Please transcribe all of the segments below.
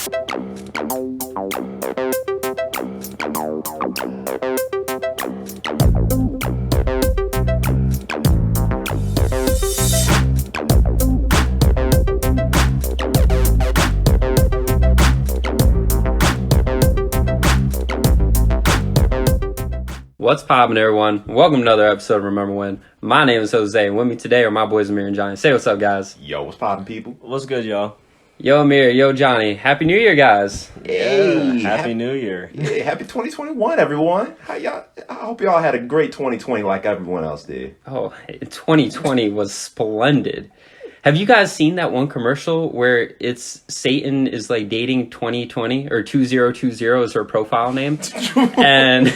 What's poppin', everyone? Welcome to another episode of Remember When. My name is Jose, and with me today are my boys Amir and Johnny. Say what's up, guys. Yo, what's poppin', people? What's good, y'all? Yo, Amir. Yo, Johnny. Happy New Year, guys. Hey, Happy New Year. Yeah, happy 2021, everyone. How y'all? I hope y'all had a great 2020 like everyone else did. Oh, 2020 was splendid. Have you guys seen that one commercial where it's Satan is like dating 2020 or 2020 is her profile name? And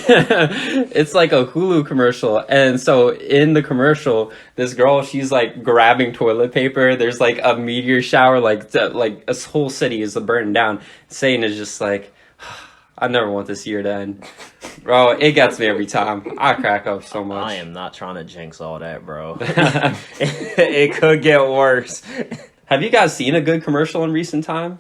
it's like a Hulu commercial. And so in the commercial, this girl, she's like grabbing toilet paper. There's like a meteor shower, like a whole city is burning down. Satan is just like, I never want this year to end. Bro, it gets me every time. I crack up so much. I am not trying to jinx all that, bro. It could get worse. Have you guys seen a good commercial in recent time?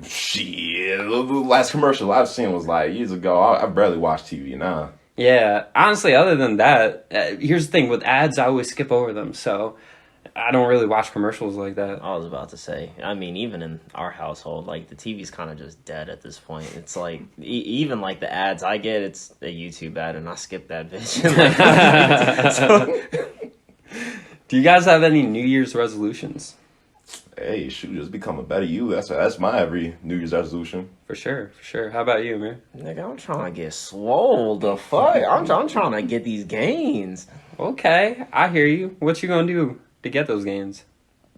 Shit. The last commercial I've seen was like years ago. I barely watch TV now. Yeah, honestly, other than that, here's the thing. With ads, I always skip over them, so I don't really watch commercials like that. I was about to say, I mean, even in our household, like, the TV's kind of just dead at this point. It's like, even like the ads I get, it's a YouTube ad, and I skip that bitch. Do you guys have any New Year's resolutions? Hey, shoot, just become a better you. That's my every New Year's resolution. For sure. How about you, Amir? Nigga, I'm trying to get swole. The fuck? I'm trying to get these gains. Okay, I hear you. What you gonna do to get those gains?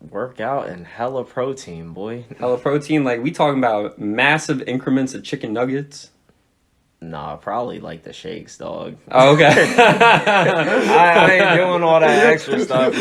Work out and hella protein, boy. Hella protein, like we talking about massive increments of chicken nuggets? Nah, probably like the shakes, dog. Oh, okay. I ain't doing all that extra stuff.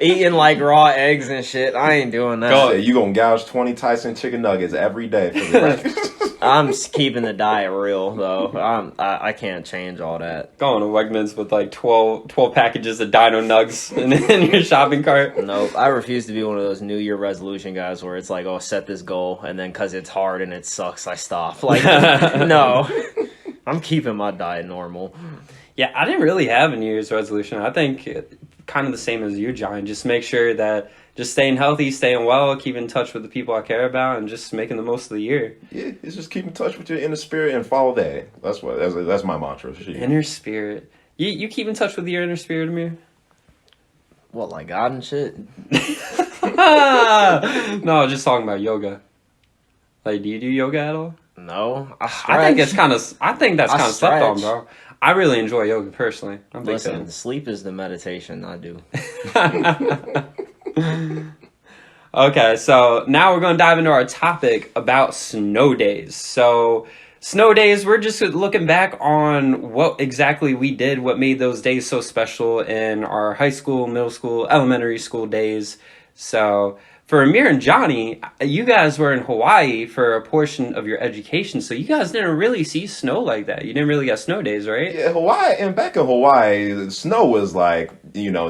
Eating like raw eggs and shit. I ain't doing that. Go, you gonna gouge 20 Tyson chicken nuggets every day for the rest. I'm keeping the diet real, though. I can't change all that. Going to Wegmans with like 12 packages of Dino Nugs in your shopping cart. Nope. I refuse to be one of those New Year resolution guys where it's like, oh, set this goal, and then because it's hard and it sucks, I stop. Like, no. I'm keeping my diet normal. Yeah, I didn't really have a New Year's resolution. I think kind of the same as you, John. Just make sure that just staying healthy, staying well, keep in touch with the people I care about, and just making the most of the year. Yeah, it's just keep in touch with your inner spirit and follow that. That's my mantra. Shit. Inner spirit. You keep in touch with your inner spirit, Amir? What, like God and shit? No, just talking about yoga. Like, do you do yoga at all? No, I think that's kind of slept on, bro. I really enjoy yoga personally. I'm big Listen, fan. sleep is the meditation I do. Okay, so now we're going to dive into our topic about snow days. So, snow days, we're just looking back on what exactly we did, what made those days so special in our high school, middle school, elementary school days. So, for Amir and Johnny, you guys were in Hawaii for a portion of your education, so you guys didn't really see snow like that. You didn't really get snow days, right? Yeah, Hawaii, and back in Hawaii, the snow was like, you know,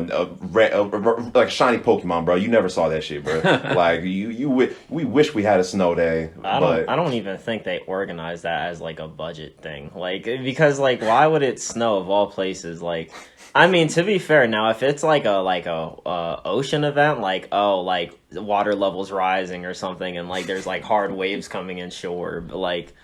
like shiny Pokemon, bro. You never saw that shit, bro. Like we wish we had a snow day. I don't even think they organized that as like a budget thing. Like, because like, why would it snow of all places? Like, I mean, to be fair, now if it's like a ocean event, like water levels rising or something, and like there's like hard waves coming inshore, but like.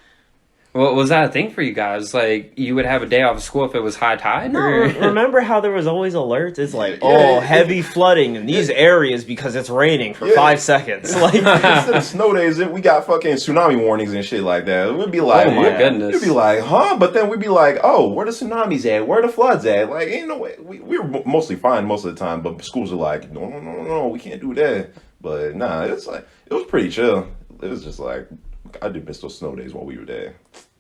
Well, was that a thing for you guys? Like, you would have a day off of school if it was high tide? Or? Remember how there was always alerts? It's like, heavy flooding in these areas because it's raining for 5 seconds. Like, instead of snow days, we got fucking tsunami warnings and shit like that. We'd be like, oh my goodness. We'd be like, huh? But then we'd be like, oh, where the tsunamis at? Where the floods at? Like, ain't no way. We were mostly fine most of the time, but schools are like, no, we can't do that. But nah, it's like, it was pretty chill. It was just like, I did miss those snow days while we were there.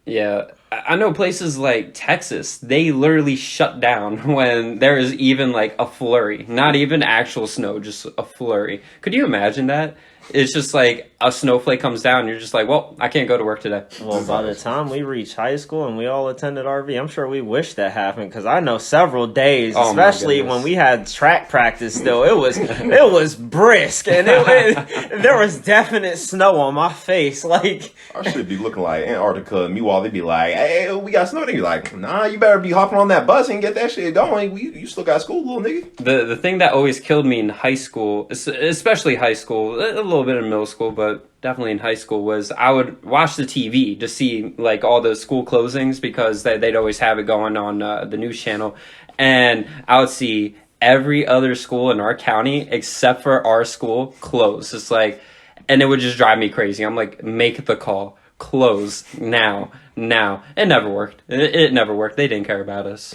Yeah, I know places like Texas, they literally shut down when there is even like a flurry. Not even actual snow, just a flurry. Could you imagine that? It's just like a snowflake comes down and you're just like, well, I can't go to work today. Well, by the time we reached high school and we all attended RV, I'm sure we wish that happened because I know several days, Oh, my especially goodness. when we had track practice. Still, it was brisk and there was definite snow on my face. Like I should be looking like Antarctica. Meanwhile, they'd be like, "Hey, we got snow." They'd be like, "Nah, you better be hopping on that bus and get that shit going. You still got school, little nigga." The thing that always killed me in high school, especially high school, a little bit in middle school, but definitely in high school, was I would watch the TV to see like all the school closings because they'd always have it going on the news channel, and I would see every other school in our county except for our school close. It's like, and it would just drive me crazy. I'm like, make the call, close now. It never worked. It never worked. They didn't care about us.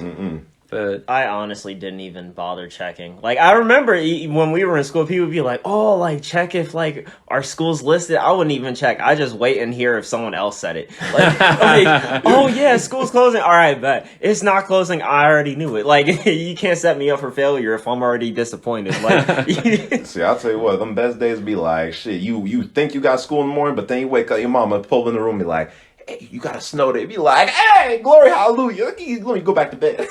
But I honestly didn't even bother checking. Like I remember when we were in school, people would be like, "Oh, like check if like our school's listed." I wouldn't even check. I just wait and hear if someone else said it. Like, oh yeah, school's closing. All right, but it's not closing. I already knew it. Like you can't set me up for failure if I'm already disappointed. Like, See, I'll tell you what, them best days be like, shit, you think you got school in the morning, but then you wake up, your mama pull in the room and be like, "Hey, you got a snow day." Be like, "Hey, glory, hallelujah. Let me go back to bed."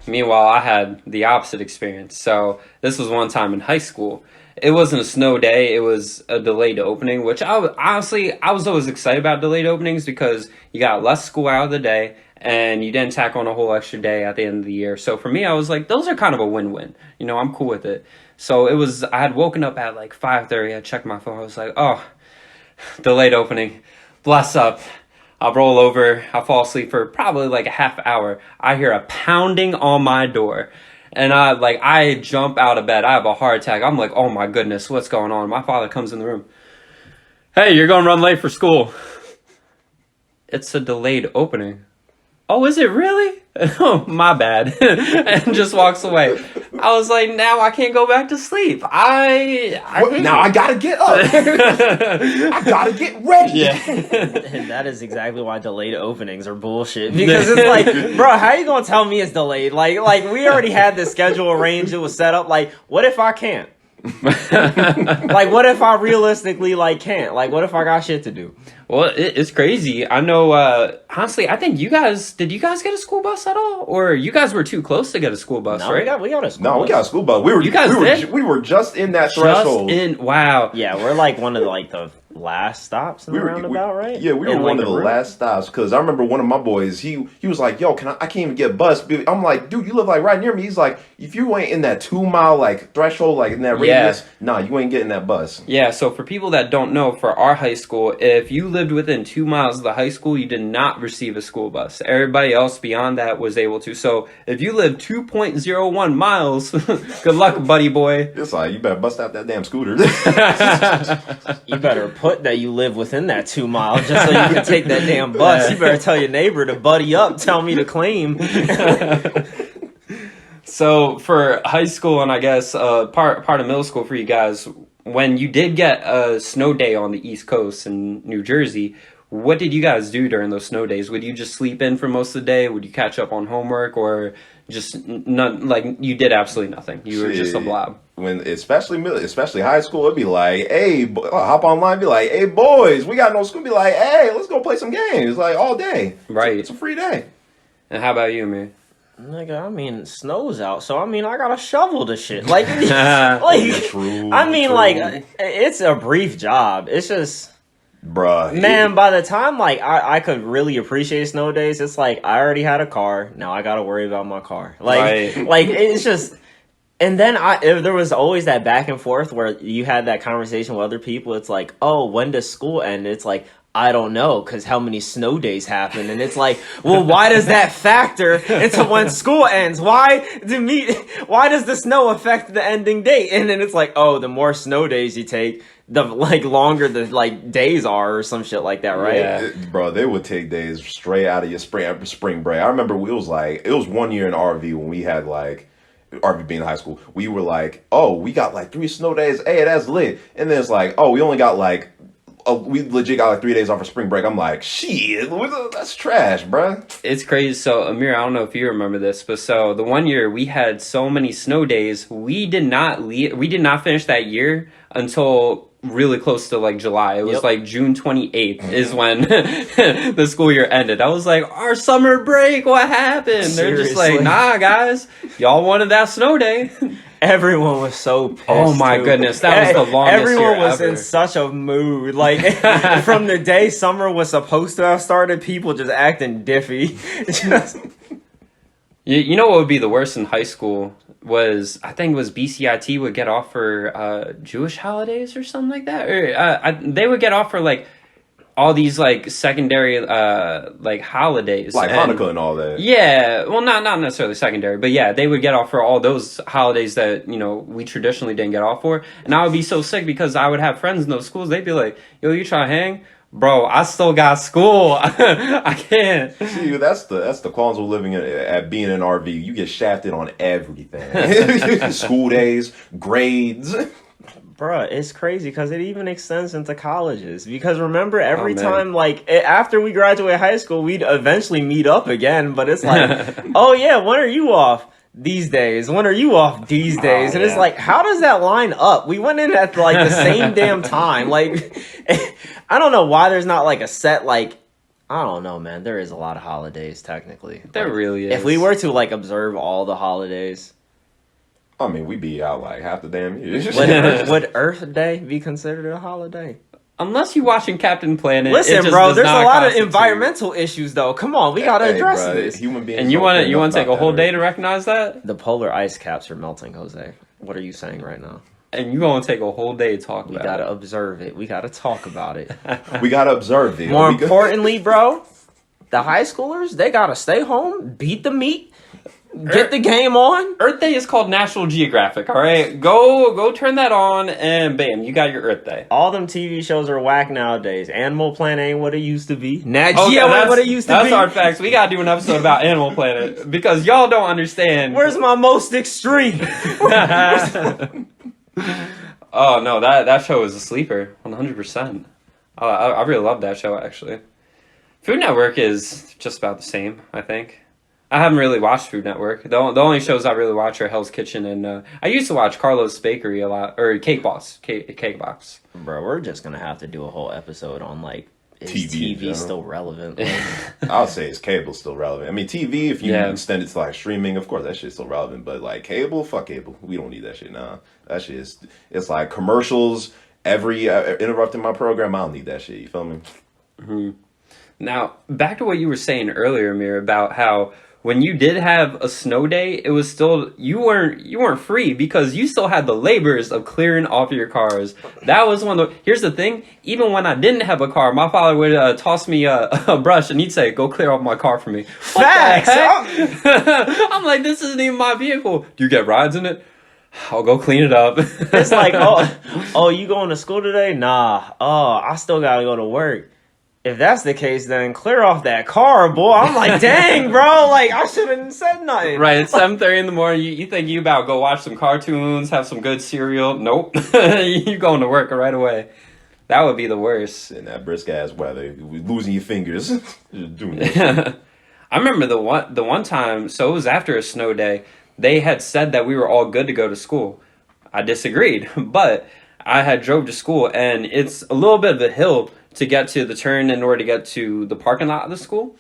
meanwhile, I had the opposite experience. So this was one time in high school. It wasn't a snow day. It was a delayed opening, which I was always excited about delayed openings because you got less school out of the day and you didn't tack on a whole extra day at the end of the year. So for me, I was like, those are kind of a win-win. You know, I'm cool with it. So I had woken up at like 5:30. I checked my phone. I was like, oh, delayed opening. Bless up. I'll roll over. I'll fall asleep for probably like a half hour. I hear a pounding on my door. And I jump out of bed. I have a heart attack. I'm like, oh my goodness, what's going on? My father comes in the room. Hey, you're going to run late for school. It's a delayed opening. Oh, is it really? Oh, my bad. And just walks away. I was like, now I can't go back to sleep. Now I gotta get up. I gotta get ready. Yeah. And that is exactly why delayed openings are bullshit. Because it's like, bro, how you gonna tell me it's delayed? Like we already had the schedule arranged. It was set up. Like, what if I can't? Like, what if I realistically can't? Like, what if I got shit to do? Well, it's crazy. I know, honestly, I think did you guys get a school bus at all? Or you guys were too close to get a school bus, No, right? we got a school No, bus. we got a school bus. We were just in that threshold. Wow. Yeah, we're like one of the last stops in the roundabout, right? Yeah, we were one of the last stops because I remember one of my boys. He was like, "Yo, I can't even get a bus." I'm like, "Dude, you live like right near me." He's like, "If you ain't in that 2 mile threshold, like in that radius, nah, you ain't getting that bus." Yeah, so for people that don't know, for our high school, if you lived within 2 miles of the high school, you did not receive a school bus. Everybody else beyond that was able to. So if you live 2.01 miles, good luck, buddy boy. It's like, you better bust out that damn scooter. You better put that you live within that 2 miles just so you can take that damn bus. You better tell your neighbor to buddy up, tell me to claim. So for high school and I guess part of middle school for you guys, when you did get a snow day on the East Coast in New Jersey, what did you guys do during those snow days? Would you just sleep in for most of the day? Would you catch up on homework, or just you did absolutely nothing? You were just a blob. When especially high school, it'd be like, "Hey, hop online." Be like, "Hey, boys, we got no school." Be like, "Hey, let's go play some games." Like all day. Right. It's a free day. And how about you, man? Nigga, I mean, snow's out, so I mean, I gotta shovel the shit. Like, True, I mean, true. it's a brief job. It's just, Bruh. man, by the time I could really appreciate snow days, it's like I already had a car. Now I gotta worry about my car. Right. It's just. And then there was always that back and forth where you had that conversation with other people. It's like, oh, when does school end? It's like, I don't know, because how many snow days happen? And it's like, well, why does that factor into when school ends? Why does the snow affect the ending date? And then it's like, oh, the more snow days you take, the longer the days are, or some shit like that, right? Yeah. Bro, they would take days straight out of your spring break. I remember it was 1 year in RV when we had RV being in high school. We were like, oh, we got 3 snow days. Hey, that's lit. And then it's like, oh, we only got we legit got like 3 days off of spring break. I'm like, shit, that's trash, bruh. It's crazy. So, Amir, I don't know if you remember this, but so the one year we had so many snow days, we did not finish that year until really close to like July. It was like June 28th is when the school year ended. I was like, our summer break, what happened? Seriously? They're just like, nah, guys, y'all wanted that snow day. Everyone was so pissed. Oh my goodness, that was the longest Everyone year was ever. in such a mood. Like, from the day summer was supposed to have started, people just acting diffy. You know what would be the worst in high school was, I think it was BCIT would get off for Jewish holidays or something like that. Or they would get off for like all these like secondary like holidays. Like Hanukkah and all that. Yeah, well, not necessarily secondary, but yeah, they would get off for all those holidays that, you know, we traditionally didn't get off for. And I would be so sick because I would have friends in those schools. They'd be like, yo, you trying to hang? Bro, I still got school. I can't. See, that's the qualms of living at being an RV. You get shafted on everything. School days, grades. Bruh, it's crazy because it even extends into colleges. Because remember, every time, like, after we graduate high school, we'd eventually meet up again. But it's like, oh yeah, when are you off? These days. When are you off? These days. And it's like, how does that line up? We went in at like the same damn time. Like, I don't know why there's not like a set, like, I don't know, man. There is a lot of holidays, technically. There like, really is. If we were to like observe all the holidays. I mean, we'd be out like half the damn year. Would Earth Day be considered a holiday? Unless you're watching Captain Planet. Listen, bro, there's a lot of environmental issues, though. Come on, we gotta address this. Human beings. And you want to take a whole day to recognize that? The polar ice caps are melting, Jose. What are you saying right now? And you gonna take a whole day to talk about it. We gotta observe it. We gotta talk about it. We gotta observe it. More importantly, bro, the high schoolers, they gotta stay home, beat the meat, get the game on. Earth Day is called National Geographic, all right? Go turn that on, and bam, you got your Earth Day. All them TV shows are whack nowadays. Animal Planet ain't what it used to be. Nat Geo ain't what it used to be. That's hard facts. We gotta do an episode about Animal Planet, because y'all don't understand. Where's my most extreme? Oh, no, that show is a sleeper, 100%. I really love that show, actually. Food Network is just about the same, I think. I haven't really watched Food Network. The only shows I really watch are Hell's Kitchen, and I used to watch Carlos Bakery a lot, or Cake Box. Bro, we're just gonna have to do a whole episode on, like, is TV, TV still relevant? Like, I'll say it's cable still relevant. I mean, TV, if you extend it to like streaming, of course that shit's still relevant. But like cable, fuck cable. We don't need that shit now. That shit is, it's like commercials every interrupting my program. I don't need that shit. You feel me? Mm-hmm. Now, back to what you were saying earlier, Amir, about how when you did have a snow day, it was still, you weren't free because you still had the labors of clearing off your cars. That was one of the, here's the thing, even when I didn't have a car, my father would toss me a brush and he'd say, go clear off my car for me. Facts! I'm like, this isn't even my vehicle. Do you get rides in it? I'll go clean it up. It's like, oh, you going to school today? Nah. Oh, I still gotta go to work. If that's the case, then clear off that car, boy. I'm like, dang, bro. Like, I shouldn't said nothing. Right, it's 7:30 in the morning. You think you about go watch some cartoons, have some good cereal. Nope. You going to work right away. That would be the worst. In that brisk ass weather, losing your fingers. Doing that. I remember the one time, so it was after a snow day, they had said that we were all good to go to school. I disagreed, but I had drove to school, and it's a little bit of a hill to get to the turn in order to get to the parking lot of the school.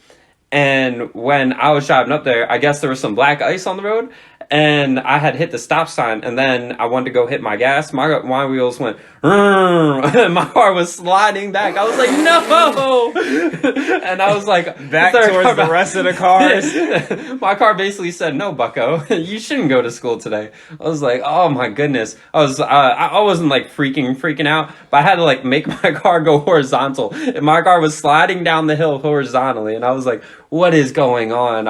And when I was driving up there, I guess there was some black ice on the road, and I had hit the stop sign, and then I wanted to go hit my gas. My wheels went, and my car was sliding back. I was like, no! And I was like, back towards the rest of the cars. My car basically said, no, bucko, you shouldn't go to school today. I was like, oh my goodness. I wasn't like freaking out, but I had to like make my car go horizontal. And my car was sliding down the hill horizontally, and I was like, what is going on?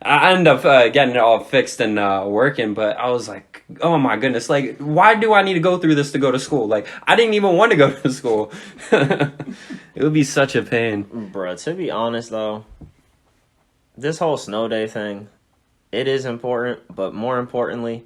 I ended up getting it all fixed and working, but I was like, oh my goodness, like, why do I need to go through this to go to school? Like, I didn't even want to go to school. It would be such a pain. Bruh, to be honest, though, this whole snow day thing, it is important, but more importantly,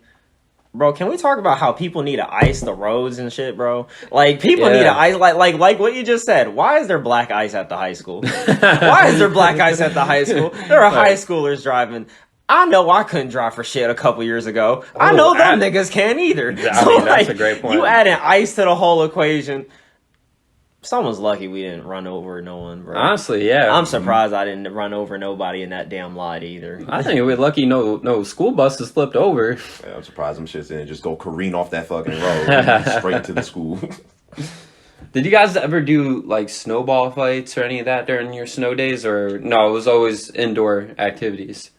Bro, can we talk about how people need to ice the roads and shit, bro? Like, people need to ice, like what you just said. Why is there black ice at the high school? Why is there black ice at the high school? There are high schoolers driving. I know I couldn't drive for shit a couple years ago. I know them niggas can't either. I mean, that's a great point. You adding ice to the whole equation. Someone's lucky we didn't run over no one, bro. Honestly, yeah. I'm surprised I didn't run over nobody in that damn lot either. I think we're lucky no school buses flipped over. Yeah, I'm surprised them shits didn't just go careen off that fucking road straight to the school. Did you guys ever do like snowball fights or any of that during your snow days? Or no, it was always indoor activities?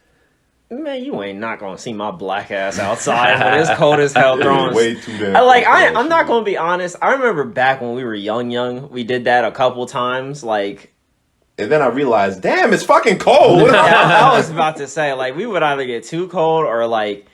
Man, you ain't not gonna see my black ass outside when it's cold as hell throwing. Way too damn. I'm not gonna be honest. I remember back when we were young, we did that a couple times. Like, and then I realized, damn, it's fucking cold. I was about to say, like, we would either get too cold or like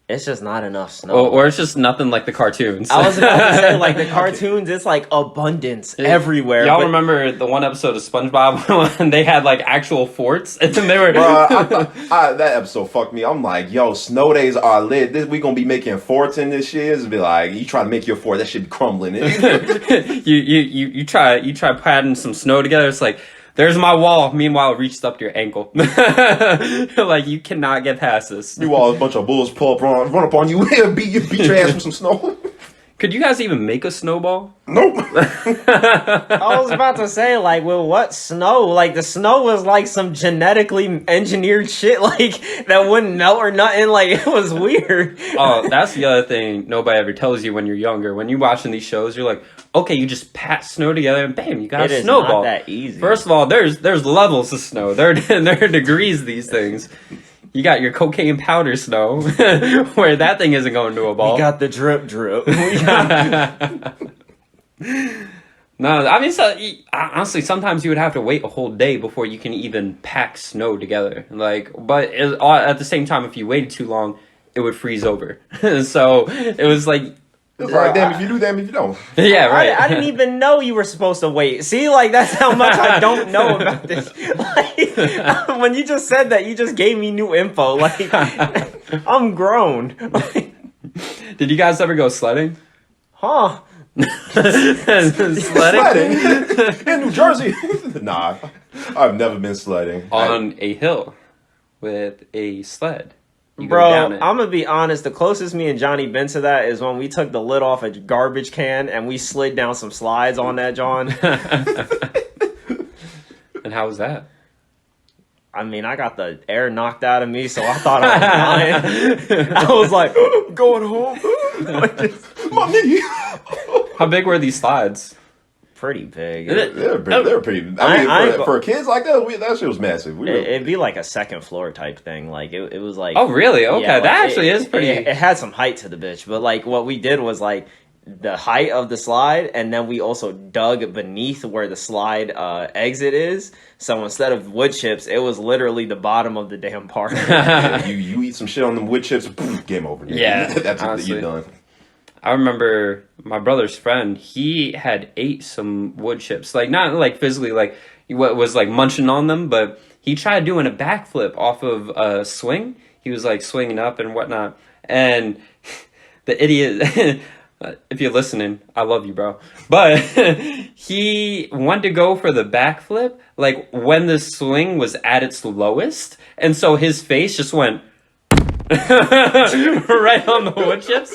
it's just not enough snow. Or it's just nothing like the cartoons. I was about to say, like, the cartoons, it's like abundance everywhere. Y'all remember the one episode of SpongeBob when they had like actual forts? And then they were. That episode fucked me. I'm like, yo, snow days are lit. We gonna be making forts in this shit. It's be like, you try to make your fort, that shit be crumbling. you try patting some snow together. It's like, there's my wall. Meanwhile, it reached up to your ankle. Like, you cannot get past this. Meanwhile, a bunch of bulls pull up, run up on you, beat your ass with some snow. Could you guys even make a snowball? Nope. I was about to say, like, well, what snow? Like, the snow was like some genetically engineered shit, like, that wouldn't melt or nothing. Like, it was weird. Oh, that's the other thing nobody ever tells you when you're younger. When you're watching these shows, you're like, okay, you just pat snow together and bam, you got a snowball. It is not that easy. First of all, there's levels of snow. There are degrees these things. You got your cocaine powder snow, where that thing isn't going to a ball. We got the drip. No, I mean, honestly, sometimes you would have to wait a whole day before you can even pack snow together. Like, but at the same time, if you waited too long, it would freeze over. So it was like, it's like, damn if you do, damn if you don't. Yeah, right. I didn't even know you were supposed to wait. See, like, that's how much I don't know about this. Like, when you just said that, you just gave me new info. Like, I'm grown. Did you guys ever go sledding? Huh? Sledding? In New Jersey? Nah, I've never been sledding. On a hill with a sled. You Bro, go down it. I'm gonna be honest. The closest me and Johnny been to that is when we took the lid off a garbage can and we slid down some slides on that, John. And how was that? I mean, I got the air knocked out of me, so I thought I was dying. I was like, going home. My knee. How big were these slides? Pretty big. They're pretty. I mean, for kids like that, that shit was massive. It'd be like a second floor type thing. Like it was like. Oh really? Okay, yeah, like, that actually is pretty. It had some height to the bitch, but like what we did was like the height of the slide, and then we also dug beneath where the slide exit is. So instead of wood chips, it was literally the bottom of the damn park. you eat some shit on them wood chips, game over. Yeah, that's what you're done. I remember my brother's friend, he had ate some wood chips. Like, not like physically, like, what was like munching on them, but he tried doing a backflip off of a swing. He was like swinging up and whatnot. And the idiot, if you're listening, I love you, bro. But he wanted to go for the backflip, like, when the swing was at its lowest. And so his face just went right on the wood chips,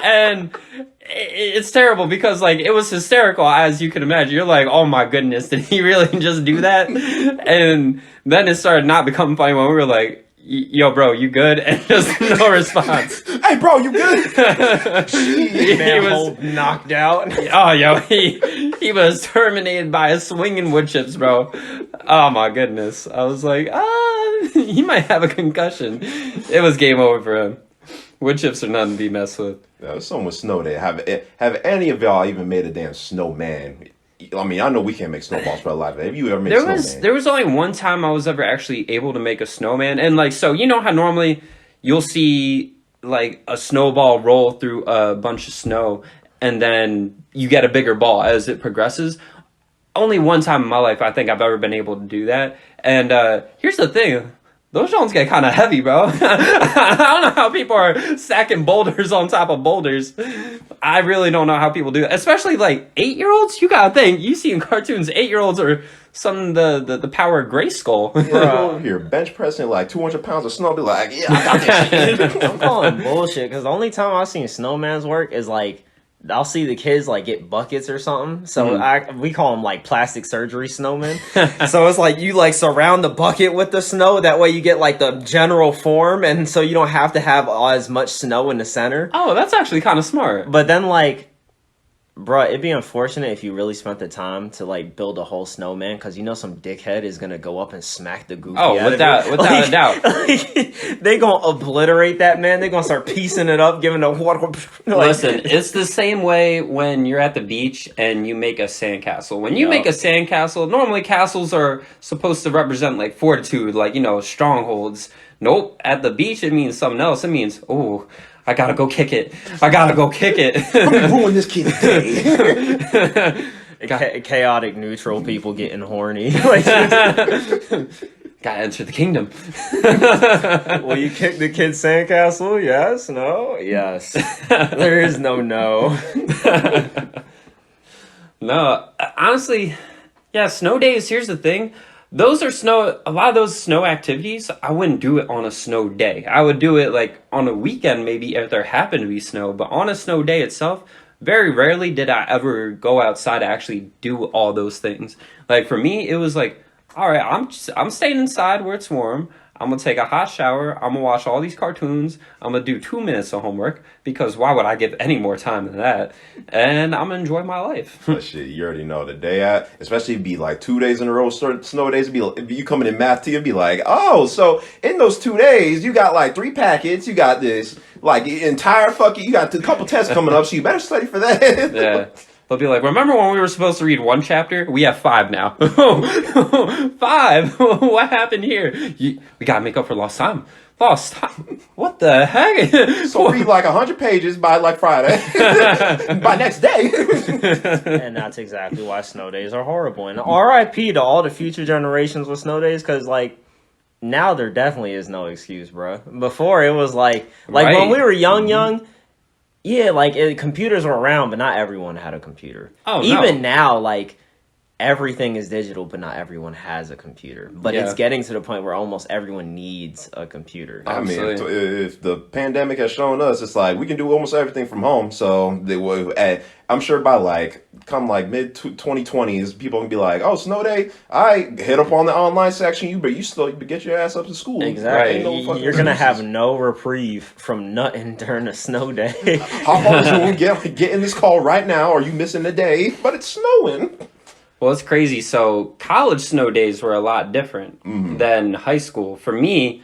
and it's terrible because like it was hysterical, as you can imagine. You're like, oh my goodness, did he really just do that? And then it started not becoming funny when we were like, yo bro, you good? And just no response. Hey bro, you good? He was knocked out. Oh yo, he was terminated by a swinging wood chips, bro. Oh my goodness. I was like, he might have a concussion. It was game over for him. Wood chips are nothing to be messed with. There's so much snow there. Have any of y'all even made a damn snowman? I mean, I know we can't make snowballs for a lot. Have you ever made a snowman? There was only one time I was ever actually able to make a snowman. And like, so you know how normally you'll see like a snowball roll through a bunch of snow and then you get a bigger ball as it progresses? Only one time in my life I think I've ever been able to do that. And here's the thing. those Jones get kind of heavy, bro. I don't know how people are stacking boulders on top of boulders. I really don't know how people do that. Especially like 8-year-olds. You gotta think. You see in cartoons, 8-year-olds are some the power of Grayskull. Over here bench pressing like 200 pounds of snow. Be like, yeah, I got this shit. I'm calling bullshit because the only time I've seen snowman's work is like I'll see the kids like get buckets or something. So we call them like plastic surgery snowmen. So it's like you like surround the bucket with the snow. That way you get like the general form, and so you don't have to have as much snow in the center. Oh, that's actually kind of smart. But then like, bruh, it'd be unfortunate if you really spent the time to like build a whole snowman, because you know some dickhead is gonna go up and smack the goofy out without a doubt. Like, they gonna obliterate that man. They gonna start piecing it up, giving a water. Listen, it's the same way when you're at the beach and you make a sandcastle. When you make a sandcastle, normally castles are supposed to represent like fortitude, like, you know, strongholds. Nope, at the beach it means something else. It means, oh, I gotta go kick it. I'm gonna ruin this kid's day. Chaotic neutral people getting horny. Gotta enter the kingdom. Will you kick the kid's sandcastle? Yes? No? Yes. There is no. No, honestly, yeah, snow days, here's the thing. A lot of those snow activities, I wouldn't do it on a snow day. I would do it like on a weekend, maybe if there happened to be snow. But on a snow day itself, very rarely did I ever go outside to actually do all those things. Like for me, it was like, all right, I'm staying inside where it's warm. I'm going to take a hot shower. I'm going to watch all these cartoons. I'm going to do 2 minutes of homework, because why would I give any more time than that? And I'm going to enjoy my life. But shit, you already know the day especially be like 2 days in a row, snow days, it'd be you coming in math, it'd be like, oh, so in those 2 days, you got like 3 packets, you got this, like entire you got a couple tests coming up, so you better study for that. Yeah. They'll be like, remember when we were supposed to read 1 chapter? We have 5 now. 5? What happened here? We gotta make up for lost time. Lost time? What the heck? So read like 100 pages by like Friday. By next day. And that's exactly why snow days are horrible. And RIP to all the future generations with snow days, because like, now there definitely is no excuse, bro. Before it was like right. When we were young, yeah, like computers were around, but not everyone had a computer. Oh, even now, like everything is digital, but not everyone has a computer. But it's getting to the point where almost everyone needs a computer. I mean, if the pandemic has shown us, it's like we can do almost everything from home. So they will. I'm sure by mid 2020s, people can be like, "Oh, snow day! I hit up on the online section. You still get your ass up to school." Exactly. Right. You're gonna have no reprieve from nutting during a snow day. How hard is it get in this call right now? Or are you missing a day? But it's snowing. Well, it's crazy. So college snow days were a lot different than high school. For me,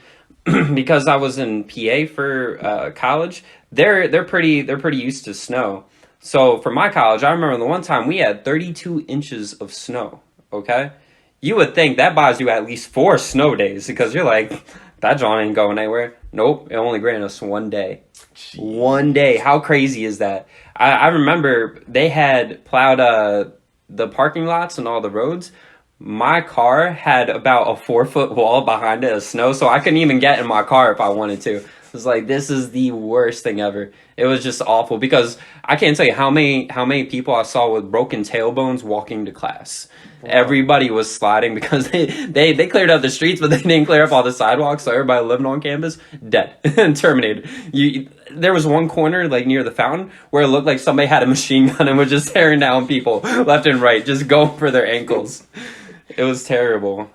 because I was in PA for college, they're pretty used to snow. So for my college, I remember the one time we had 32 inches of snow. Okay, you would think that buys you at least 4 snow days, because you're like, that John ain't going anywhere. Nope, it only granted us 1 day. Jeez. 1 day. How crazy is that? I remember they had plowed the parking lots and all the roads. My car had about a 4-foot wall behind it of snow, so I couldn't even get in my car if I wanted to. It was like, this is the worst thing ever. It was just awful, because I can't tell you how many people I saw with broken tailbones walking to class. Wow. Everybody was sliding because they cleared up the streets, but they didn't clear up all the sidewalks, so everybody living on campus, dead and terminated. There was one corner, like near the fountain, where it looked like somebody had a machine gun and was just tearing down people left and right, just going for their ankles. It was terrible.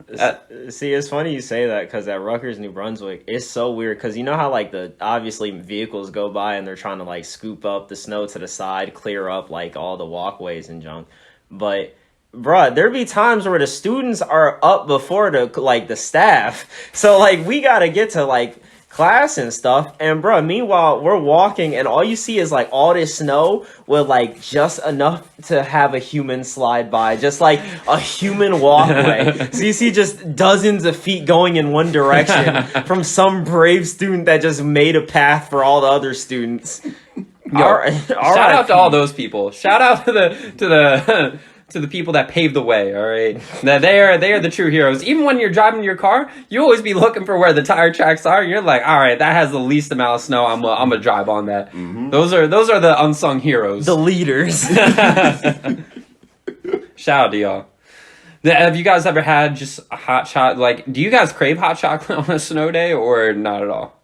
See, it's funny you say that, because at Rutgers, New Brunswick, it's so weird, because you know how like obviously vehicles go by and they're trying to like scoop up the snow to the side, clear up like all the walkways and junk. But bruh, there be times where the students are up before the staff, so like we gotta get to like class and stuff, and bro, meanwhile we're walking and all you see is like all this snow with like just enough to have a human slide by, just like a human walkway. So you see just dozens of feet going in one direction from some brave student that just made a path for all the other students. Shout out to all those people. Shout out to to the people that paved the way. All right, that they are the true heroes. Even when you're driving your car, you always be looking for where the tire tracks are. You're like, all right, that has the least amount of snow. I'm gonna drive on that. Those are the unsung heroes, The leaders. Shout out to y'all. Have you guys ever had just a hot shot? Like, do you guys crave hot chocolate on a snow day or not at all?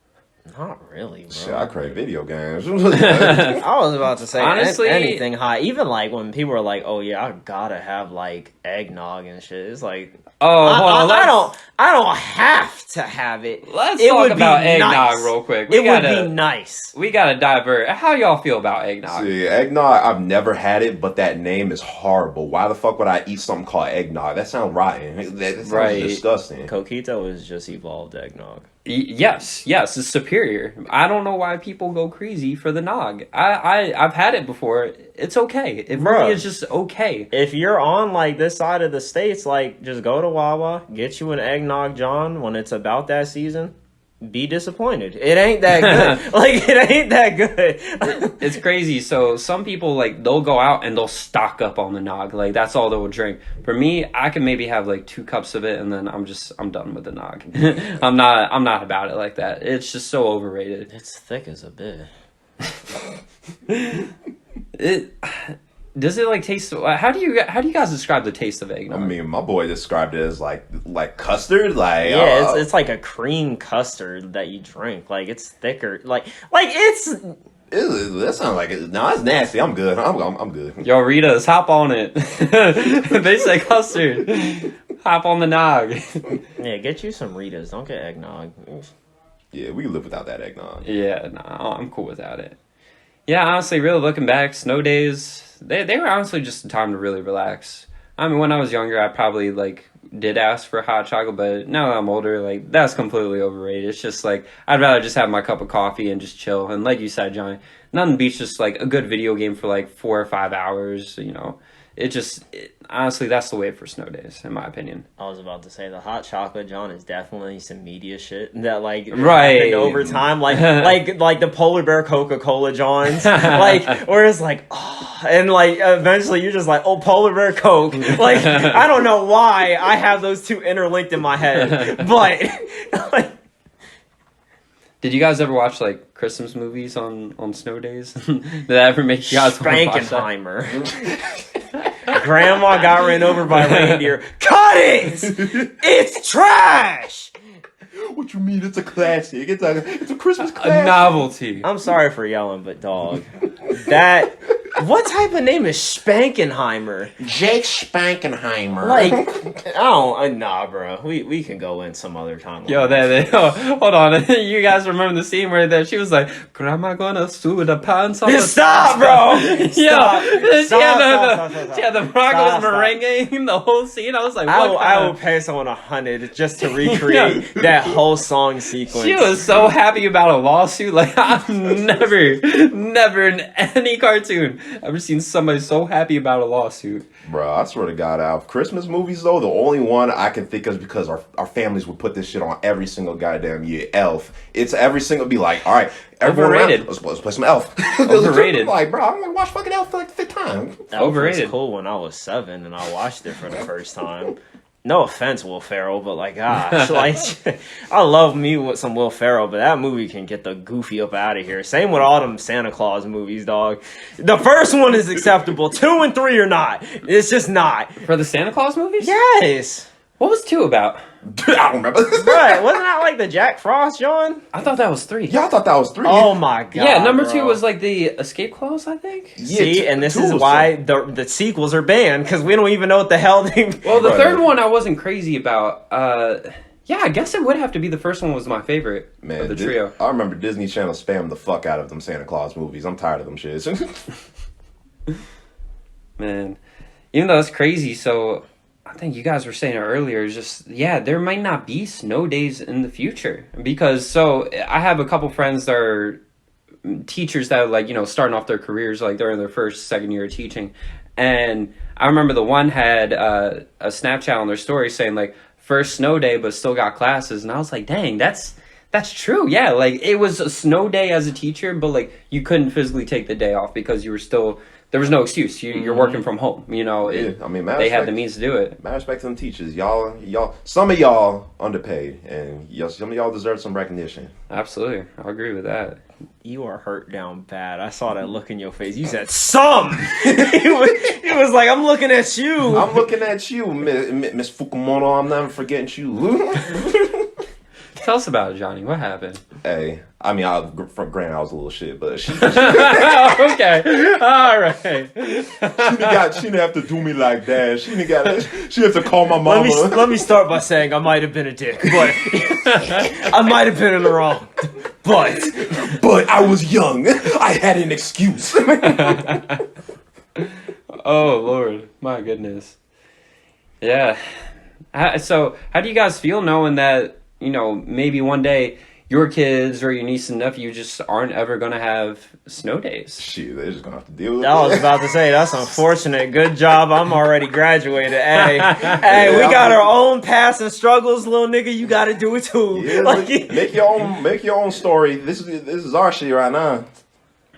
Not really, bro. Shit, I crave video games. I was about to say, Honestly, anything hot. Even like when people are like, "Oh yeah, I gotta have like eggnog and shit." It's like, oh, hold on, I don't have to have it. Let's it talk would about be eggnog nice. real quick. It would be nice. We gotta divert. How y'all feel about eggnog? See, eggnog, I've never had it, but that name is horrible. Why the fuck would I eat something called eggnog? That sounds rotten. That sounds disgusting. Coquito is just evolved eggnog. Yes, it's superior. I don't know why people go crazy for the nog. I've had it before. It's okay. It really is just okay. If you're on like this side of the states, like just go to Wawa, get you an eggnog John when it's about that season. Be disappointed. It ain't that good. Like, it ain't that good. It's crazy. So some people, like, they'll go out and they'll stock up on the nog. Like, that's all they'll drink. For me, I can maybe have like 2 cups of it and then I'm done with the nog. I'm not about it like that. It's just so overrated. It's thick as a bit. Does it like taste? How do you guys describe the taste of eggnog? I mean, my boy described it as like custard. Like, yeah, it's like a cream custard that you drink. Like, it's thicker. Like it's. That sounds like it. No, it's nasty. I'm good. I'm good. Yo, Ritas, hop on it. They say custard. Hop on the nog. Yeah, get you some Ritas. Don't get eggnog. Yeah, we can live without that eggnog. Yeah, nah, I'm cool without it. Yeah, honestly, really looking back, snow days, they were honestly just a time to really relax. I mean, when I was younger, I probably, like, did ask for hot chocolate, but now that I'm older, like, that's completely overrated. It's just, like, I'd rather just have my cup of coffee and just chill. And like you said, Johnny, nothing beats just, like, a good video game for, like, 4 or 5 hours, you know. Honestly, that's the way for snow days, in my opinion. I was about to say the hot chocolate John is definitely some media shit that like right happened over time, like the polar bear Coca-Cola Johns, like where it's like, oh, and like eventually you're just like, oh, polar bear Coke. Like, I don't know why I have those two interlinked in my head, but like. Did you guys ever watch like Christmas movies on snow days? Did that ever make you guys want to watch that? Spankenheimer. Grandma got ran over by a reindeer. Cut it! It's trash! What you mean? It's a classic. It's a Christmas classic. A novelty. I'm sorry for yelling, but dog, that what type of name is Spankenheimer? Jake Spankenheimer. Like, nah, bro. We can go in some other time. Yo, hold on. You guys remember the scene where she was like, "Grandma gonna sew the pants on the Stop, bro! She had the Broncos merengue the whole scene. I was like, I will pay someone $100 just to recreate that whole song sequence. She was so happy about a lawsuit. Like, I've never in any cartoon ever seen somebody so happy about a lawsuit. Bro, I swear to God, out of Christmas movies though, the only one I can think of is because our families would put this shit on every single goddamn year. Elf. It's every single be like, all right, everyone overrated. Let's play some Elf. Overrated. Like, bro, I'm gonna watch fucking Elf for like the 5th time. Overrated. It was cool when I was 7 and I watched it for the first time. No offense, Will Ferrell, but like, gosh, like, I love me with some Will Ferrell, but that movie can get the goofy up out of here. Same with all them Santa Claus movies, dog. The first one is acceptable. 2 and 3 are not. It's just not. For the Santa Claus movies? Yes. What was 2 about? I don't remember. Right, wasn't that like the Jack Frost, John? I thought that was 3. Y'all thought that was 3. Oh my god. Yeah, number bro. 2 was like the escape clause, I think. See, and this 2 is was why the sequels are banned, because we don't even know what the hell they... Well, the Right. third one I wasn't crazy about. Yeah, I guess it would have to be the first one was my favorite of the trio. I remember Disney Channel spammed the fuck out of them Santa Claus movies. I'm tired of them shits. Man, even though it's crazy, so I think you guys were saying it earlier, just, yeah, there might not be snow days in the future. Because, so, I have a couple friends that are teachers that are, like, you know, starting off their careers, like, they're in their first, second year of teaching. And I remember the one had a Snapchat on their story saying, like, first snow day, but still got classes. And I was like, dang, that's true. Yeah, like, it was a snow day as a teacher, but, like, you couldn't physically take the day off because you were still there was no excuse. You're working from home. You know, I mean, they had the means to do it. Mad respect to them teachers. Y'all, some of y'all underpaid, and some of y'all deserve some recognition. Absolutely, I'll agree with that. You are hurt down bad. I saw that look in your face. You said some. He was like, I'm looking at you. I'm looking at you, Miss Fukumoto. I'm never forgetting you. Tell us about it, Johnny. What happened? Hey, I mean, granted, I was a little shit, but she Okay, all right. She didn't have to do me like that. She had to call my mama. Let me start by saying I might have been a dick, but I might have been in the wrong. But I was young. I had an excuse. Oh Lord, my goodness. Yeah. So, how do you guys feel knowing that, you know, maybe one day your kids or your niece and nephew just aren't ever going to have snow days? Shit, they're just going to have to deal with it. I was about to say, that's unfortunate. Good job. I'm already graduated. Hey, we got our own past and struggles, little nigga. You got to do it too. Yeah, make your own story. This is our shit right now.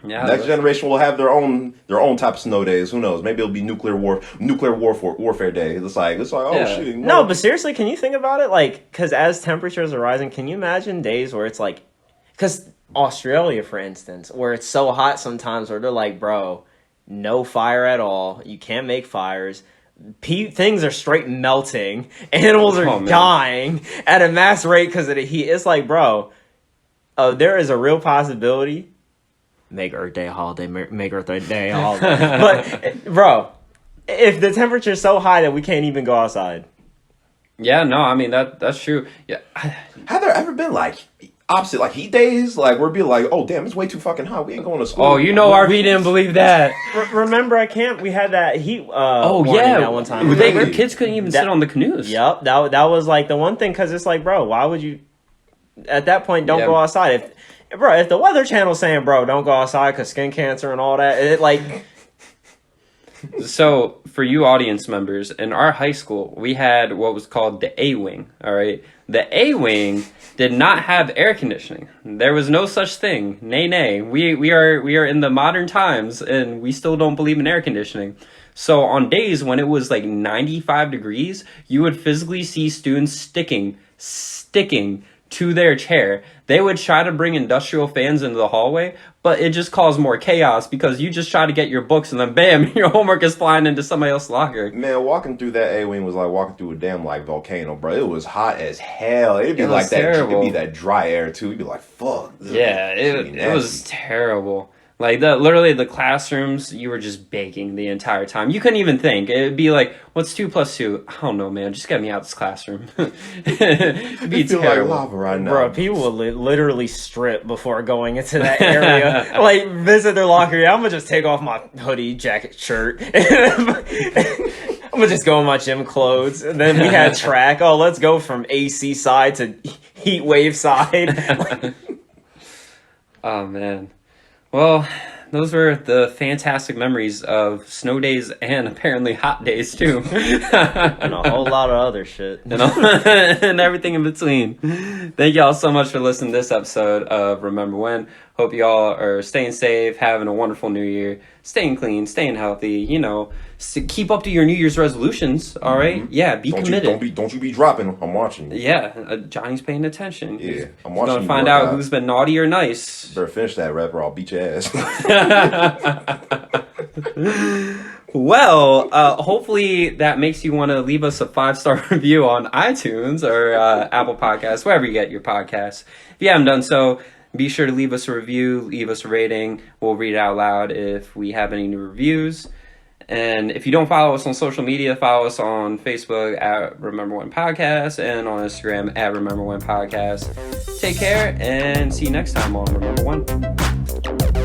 Yeah, next generation will have their own type of snow days. Who knows? Maybe it'll be nuclear warfare day. It's like shit. No, but seriously, can you think about it? Like, because as temperatures are rising, can you imagine days where it's like, because Australia, for instance, where it's so hot sometimes, where they're like, bro, no fire at all. You can't make fires. Things are straight melting. Animals are dying at a mass rate because of the heat. It's like, bro, there is a real possibility. Make Earth Day a holiday. Make Earth Day a holiday. But, bro, if the temperature's so high that we can't even go outside. Yeah, no, I mean, that's true. Yeah. Have there ever been, like, opposite, like, heat days? Like, we're being like, oh, damn, it's way too fucking hot. We ain't going to school. Oh, you know, RV didn't believe that. Remember at camp, we had that heat that one time. Our kids couldn't even sit on the canoes. Yep, that was, like, the one thing, because it's like, bro, why would you... At that point, don't go outside. If the Weather Channel's saying, bro, don't go outside because skin cancer and all that, it like... So, for you audience members, in our high school, we had what was called the A-Wing, all right? The A-Wing did not have air conditioning. There was no such thing. Nay. We are in the modern times, and we still don't believe in air conditioning. So, on days when it was like 95 degrees, you would physically see students sticking to their chair. They would try to bring industrial fans into the hallway, but it just caused more chaos because you just try to get your books and then bam, your homework is flying into somebody else's locker. Man, walking through that A-Wing was like walking through a damn like volcano, bro. It was hot as hell. It'd be like that. It'd be that dry air too. You'd be like, fuck. Yeah, it was terrible. Like, literally the classrooms, you were just baking the entire time. You couldn't even think. It'd be like, what's 2 + 2? I don't know, man. Just get me out of this classroom. It'd be terrible. Like lava right now. Bro, people will literally strip before going into that area. Like, visit their locker. I'm going to just take off my hoodie, jacket, shirt. I'm going to just go in my gym clothes. And then we had track. Oh, let's go from AC side to heat wave side. Oh, man. Well, those were the fantastic memories of snow days and apparently hot days, too. And a whole lot of other shit. And everything in between. Thank y'all so much for listening to this episode of Remember When. Hope y'all are staying safe, having a wonderful new year, staying clean, staying healthy, you know. Keep up to your New Year's resolutions, all right? Mm-hmm. Yeah, committed. Don't you be dropping. I'm watching you. Yeah, Johnny's paying attention. Yeah, I'm watching you. To find out who's been naughty or nice. Better finish that rap or I'll beat your ass. Well, hopefully that makes you want to leave us a 5-star review on iTunes or Apple Podcasts, wherever you get your podcasts. If you haven't done so, be sure to leave us a review, leave us a rating. We'll read it out loud if we have any new reviews. And if you don't follow us on social media, follow us on Facebook at Remember When Podcast and on Instagram at Remember When Podcast. Take care and see you next time on Remember When.